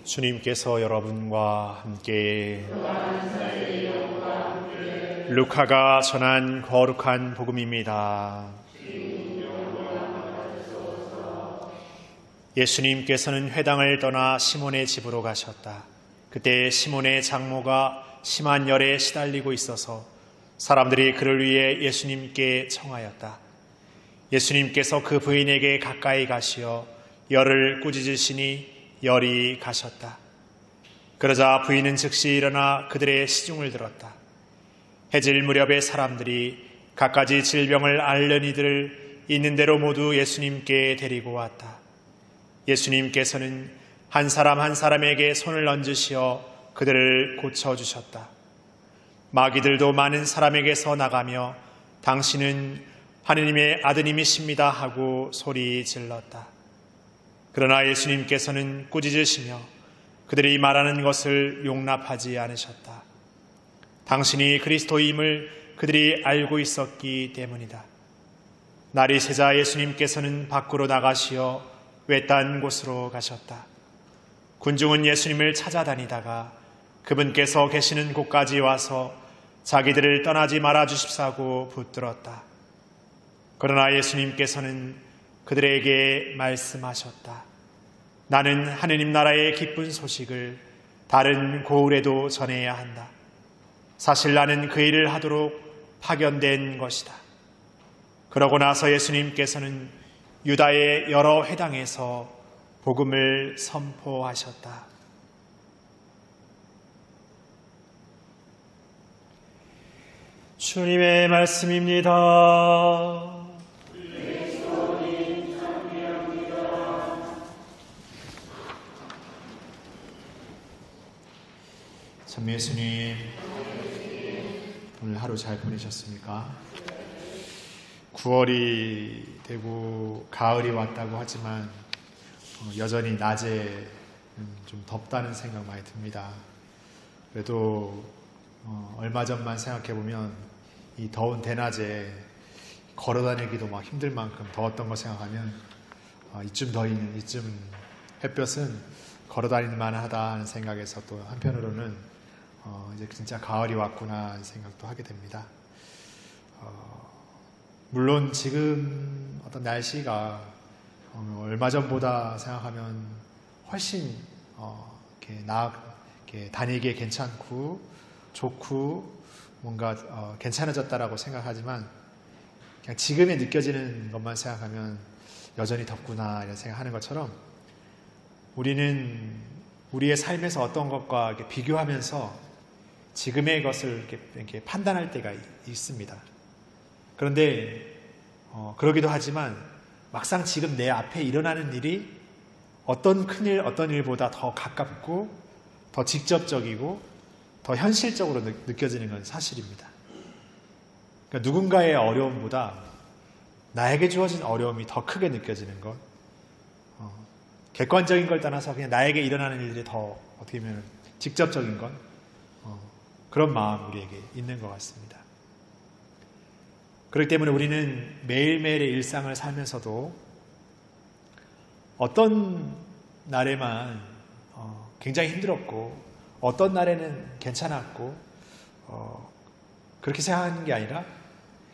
주님께서 여러분과 함께 루카가 전한 거룩한 복음입니다. 예수님께서는 회당을 떠나 시몬의 집으로 가셨다. 그때 시몬의 장모가 심한 열에 시달리고 있어서 사람들이 그를 위해 예수님께 청하였다. 예수님께서 그 부인에게 가까이 가시어 열을 꾸짖으시니 열이 가셨다. 그러자 부인은 즉시 일어나 그들의 시중을 들었다. 해질 무렵에 사람들이 갖가지 질병을 앓는 이들을 있는 대로 모두 예수님께 데리고 왔다. 예수님께서는 한 사람 한 사람에게 손을 얹으시어 그들을 고쳐주셨다. 마귀들도 많은 사람에게서 나가며 당신은 하느님의 아드님이십니다 하고 소리 질렀다. 그러나 예수님께서는 꾸짖으시며 그들이 말하는 것을 용납하지 않으셨다. 당신이 그리스도임을 그들이 알고 있었기 때문이다. 날이 새자 예수님께서는 밖으로 나가시어 외딴 곳으로 가셨다. 군중은 예수님을 찾아다니다가 그분께서 계시는 곳까지 와서 자기들을 떠나지 말아 주십사고 붙들었다. 그러나 예수님께서는 그들에게 말씀하셨다. 나는 하느님 나라의 기쁜 소식을 다른 고을에도 전해야 한다. 사실 나는 그 일을 하도록 파견된 것이다. 그러고 나서 예수님께서는 유다의 여러 회당에서 복음을 선포하셨다. 주님의 말씀입니다. 참 예수님, 오늘 하루 잘 보내셨습니까? 9월이 되고 가을이 왔다고 하지만 여전히 낮에 좀 덥다는 생각 많이 듭니다. 그래도 얼마 전만 생각해보면 이 더운 대낮에 걸어다니기도 막 힘들 만큼 더웠던 거 생각하면 이쯤 햇볕은 걸어다닐 만하다 하는 생각에서 또 한편으로는 이제 진짜 가을이 왔구나 하는 생각도 하게 됩니다. 물론 지금 어떤 날씨가 얼마 전보다 생각하면 훨씬 이렇게 다니기에 괜찮고 좋고 뭔가 괜찮아졌다라고 생각하지만 그냥 지금에 느껴지는 것만 생각하면 여전히 덥구나 이런 생각하는 것처럼 우리는 우리의 삶에서 어떤 것과 이렇게 비교하면서 지금의 것을 이렇게 판단할 때가 있습니다. 그런데 그러기도 하지만 막상 지금 내 앞에 일어나는 일이 어떤 큰일, 어떤 일보다 더 가깝고 더 직접적이고 더 현실적으로 느껴지는 건 사실입니다. 그러니까 누군가의 어려움보다 나에게 주어진 어려움이 더 크게 느껴지는 것, 객관적인 걸 떠나서 그냥 나에게 일어나는 일들이 더 어떻게 보면 직접적인 것, 그런 마음 우리에게 있는 것 같습니다. 그렇기 때문에 우리는 매일매일의 일상을 살면서도 어떤 날에만 굉장히 힘들었고 어떤 날에는 괜찮았고 그렇게 생각하는 게 아니라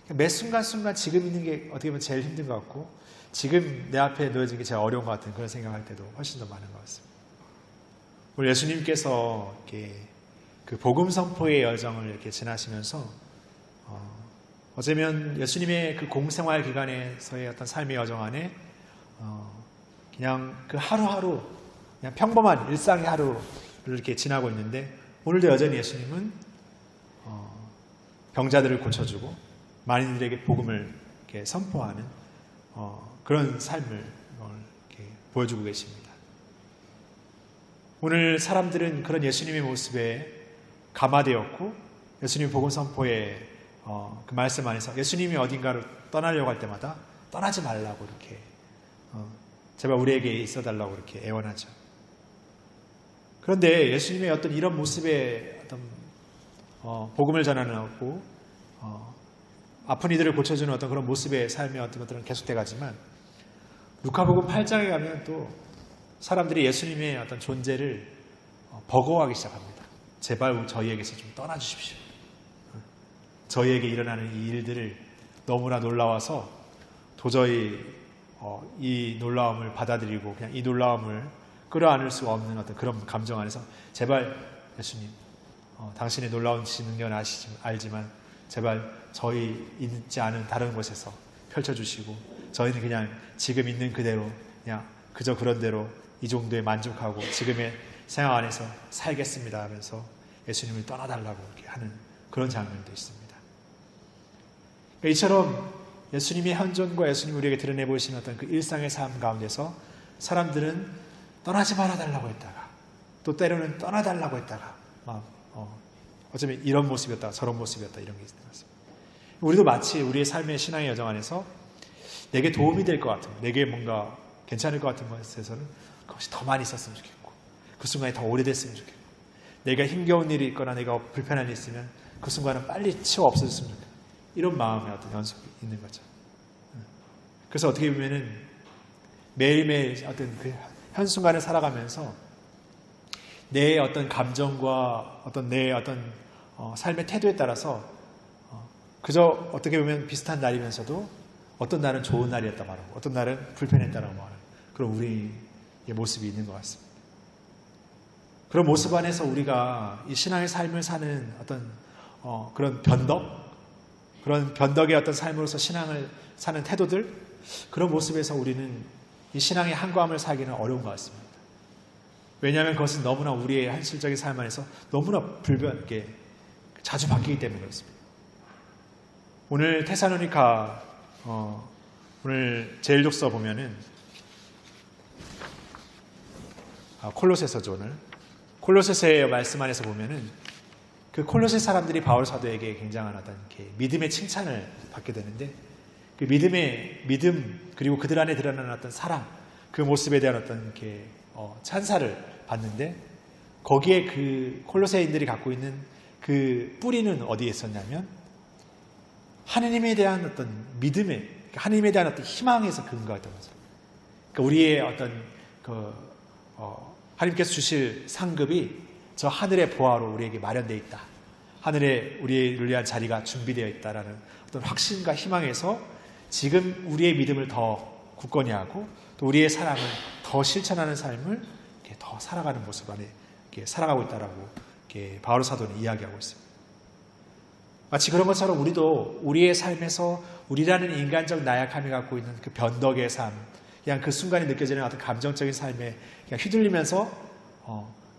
매 순간순간 지금 있는 게 어떻게 보면 제일 힘든 것 같고 지금 내 앞에 놓여진 게 제일 어려운 것 같은 그런 생각할 때도 훨씬 더 많은 것 같습니다. 오늘 예수님께서 이렇게 그 복음 선포의 여정을 이렇게 지나시면서 어쩌면 예수님의 그 공생활 기간에서의 어떤 삶의 여정 안에 그냥 그 하루하루 그냥 평범한 일상의 하루를 이렇게 지나고 있는데 오늘도 여전히 예수님은 병자들을 고쳐주고 많은 이들에게 복음을 이렇게 선포하는 그런 삶을 이렇게 보여주고 계십니다. 오늘 사람들은 그런 예수님의 모습에 감화되었고 예수님 복음 선포의 그 말씀 안에서 예수님이 어딘가를 떠나려고 할 때마다 떠나지 말라고 이렇게 제발 우리에게 있어달라고 이렇게 애원하죠. 그런데 예수님의 어떤 이런 모습의 어떤 복음을 전하고 아픈 이들을 고쳐주는 어떤 그런 모습의 삶의 어떤 것들은 계속돼 가지만 루카복음 8장에 가면 또 사람들이 예수님의 어떤 존재를 버거워하기 시작합니다. 제발 저희에게서 좀 떠나주십시오. 저희에게 일어나는 이 일들을 너무나 놀라워서 도저히 이 놀라움을 받아들이고 그냥 이 놀라움을 끌어안을 수 없는 어떤 그런 감정 안에서 제발 예수님, 당신의 놀라운 능력은 알지만 제발 저희 있지 않은 다른 곳에서 펼쳐주시고 저희는 그냥 지금 있는 그대로 그냥 그저 그런 대로 이 정도에 만족하고 지금의 생활 안에서 살겠습니다 하면서 예수님을 떠나달라고 이렇게 하는 그런 장면도 있습니다. 그러니까 이처럼 예수님의 현존과 예수님이 우리에게 드러내 보이시는 어떤 그 일상의 삶 가운데서 사람들은 떠나지 말아달라고 했다가 또 때로는 떠나달라고 했다가 어쩌면 이런 모습이었다 저런 모습이었다 이런 게 있는 것 같습니다. 우리도 마치 우리의 삶의 신앙의 여정 안에서 내게 도움이 될 것 같은, 내게 뭔가 괜찮을 것 같은 것에서는 그것이 더 많이 있었으면 좋겠고 그 순간이 더 오래됐으면 좋겠고 내가 힘겨운 일이 있거나 내가 불편한 일이 있으면 그 순간은 빨리 치워 없어졌으면 좋겠고 이런 마음의 어떤 연속이 있는 거죠. 그래서 어떻게 보면은 매일매일 어떤 그 한순간을 살아가면서 내 어떤 감정과 어떤 내 어떤 삶의 태도에 따라서 그저 어떻게 보면 비슷한 날이면서도 어떤 날은 좋은 날이었다 말하고 어떤 날은 불편했다라고 말하는 그런 우리의 모습이 있는 것 같습니다. 그런 모습 안에서 우리가 이 신앙의 삶을 사는 어떤 그런 그런 변덕의 어떤 삶으로서 신앙을 사는 태도들, 그런 모습에서 우리는 이 신앙의 한가함을 살기는 어려운 것 같습니다. 왜냐하면 그것은 너무나 우리의 현실적인 삶 안에서 너무나 불변하게 자주 바뀌기 때문에 그렇습니다. 오늘 테살로니가 오늘 제1독서 보면은 콜로새서죠. 오늘 콜로새서의 말씀 안에서 보면은 그 콜로새 사람들이 바울 사도에게 굉장한 어떤 믿음의 칭찬을 받게 되는데 그 믿음 그리고 그들 안에 드러나는 어떤 사랑 그 모습에 대한 어떤 찬사를 받는데 거기에 그 콜로새인들이 갖고 있는 그 뿌리는 어디에 있었냐면 하느님에 대한 어떤 믿음에 하느님에 대한 어떤 희망에서 근거했던 거죠. 그러니까 우리의 어떤 하나님께서 주실 상급이 저 하늘의 보화로 우리에게 마련되어 있다. 하늘에 우리를 위한 자리가 준비되어 있다라는 어떤 확신과 희망에서 지금 우리의 믿음을 더 굳건히 하고 또 우리의 사랑을 더 실천하는 삶을 더 살아가는 모습 안에 살아가고 있다라고 바울 사도는 이야기하고 있습니다. 마치 그런 것처럼 우리도 우리의 삶에서 우리라는 인간적 나약함이 갖고 있는 그 변덕의 삶, 그냥 그 순간에 느껴지는 어떤 감정적인 삶에 그냥 휘둘리면서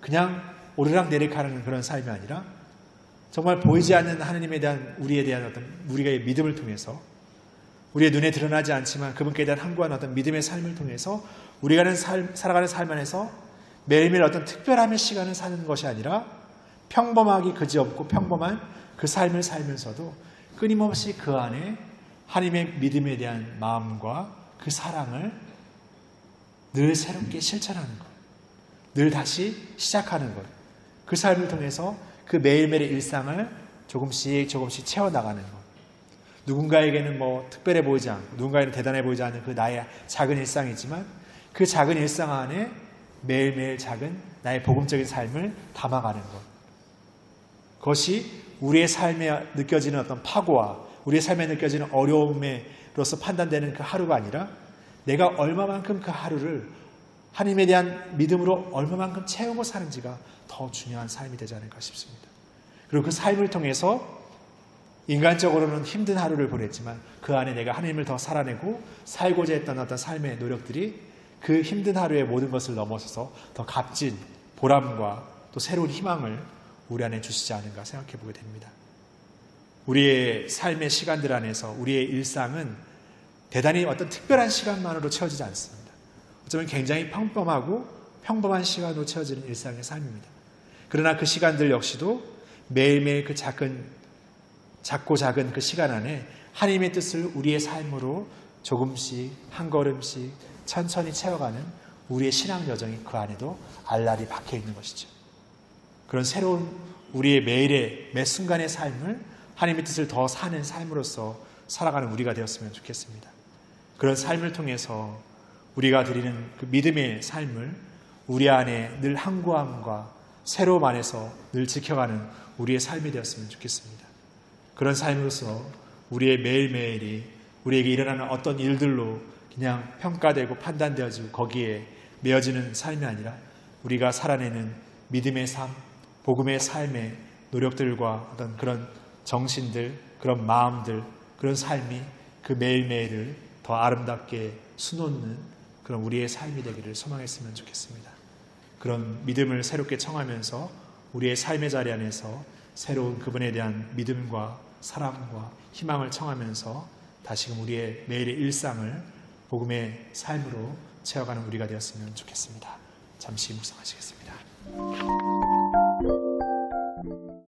그냥 오르락내리락 하는 그런 삶이 아니라 정말 보이지 않는 하느님에 대한 우리에 대한 어떤 우리의 믿음을 통해서 우리의 눈에 드러나지 않지만 그분께 대한 한구한 어떤 믿음의 삶을 통해서 우리가 살아가는 삶 안에서 매일매일 어떤 특별함의 시간을 사는 것이 아니라 평범하기 그지없고 평범한 그 삶을 살면서도 끊임없이 그 안에 하나님의 믿음에 대한 마음과 그 사랑을 늘 새롭게 실천하는 것, 늘 다시 시작하는 것, 그 삶을 통해서 그 매일매일의 일상을 조금씩 채워나가는 것. 누군가에게는 특별해 보이지 않고 누군가에게는 대단해 보이지 않는 그 나의 작은 일상이지만 그 작은 일상 안에 매일매일 작은 나의 복음적인 삶을 담아가는 것. 그것이 우리의 삶에 느껴지는 어떤 파고와 우리의 삶에 느껴지는 어려움으로서 판단되는 그 하루가 아니라 내가 얼마만큼 그 하루를 하나님에 대한 믿음으로 얼마만큼 채우고 사는지가 더 중요한 삶이 되지 않을까 싶습니다. 그리고 그 삶을 통해서 인간적으로는 힘든 하루를 보냈지만 그 안에 내가 하나님을 더 살아내고 살고자 했던 어떤 삶의 노력들이 그 힘든 하루의 모든 것을 넘어서서 더 값진 보람과 또 새로운 희망을 우리 안에 주시지 않은가 생각해 보게 됩니다. 우리의 삶의 시간들 안에서 우리의 일상은 대단히 어떤 특별한 시간만으로 채워지지 않습니다. 어쩌면 굉장히 평범하고 평범한 시간으로 채워지는 일상의 삶입니다. 그러나 그 시간들 역시도 매일매일 그 작고 작은 그 시간 안에 하나님의 뜻을 우리의 삶으로 조금씩 한 걸음씩 천천히 채워가는 우리의 신앙 여정이 그 안에도 알알이 박혀 있는 것이죠. 그런 새로운 우리의 매일의 매 순간의 삶을 하나님의 뜻을 더 사는 삶으로서 살아가는 우리가 되었으면 좋겠습니다. 그런 삶을 통해서 우리가 드리는 그 믿음의 삶을 우리 안에 늘 한구함과 새로움 안에서 늘 지켜가는 우리의 삶이 되었으면 좋겠습니다. 그런 삶으로서 우리의 매일매일이 우리에게 일어나는 어떤 일들로 그냥 평가되고 판단되어지고 거기에 메어지는 삶이 아니라 우리가 살아내는 믿음의 삶, 복음의 삶의 노력들과 어떤 그런 정신들, 그런 마음들, 그런 삶이 그 매일매일을 더 아름답게 수놓는 그런 우리의 삶이 되기를 소망했으면 좋겠습니다. 그런 믿음을 새롭게 청하면서 우리의 삶의 자리 안에서 새로운 그분에 대한 믿음과 사랑과 희망을 청하면서 다시금 우리의 매일의 일상을 복음의 삶으로 채워가는 우리가 되었으면 좋겠습니다. 잠시 묵상하시겠습니다.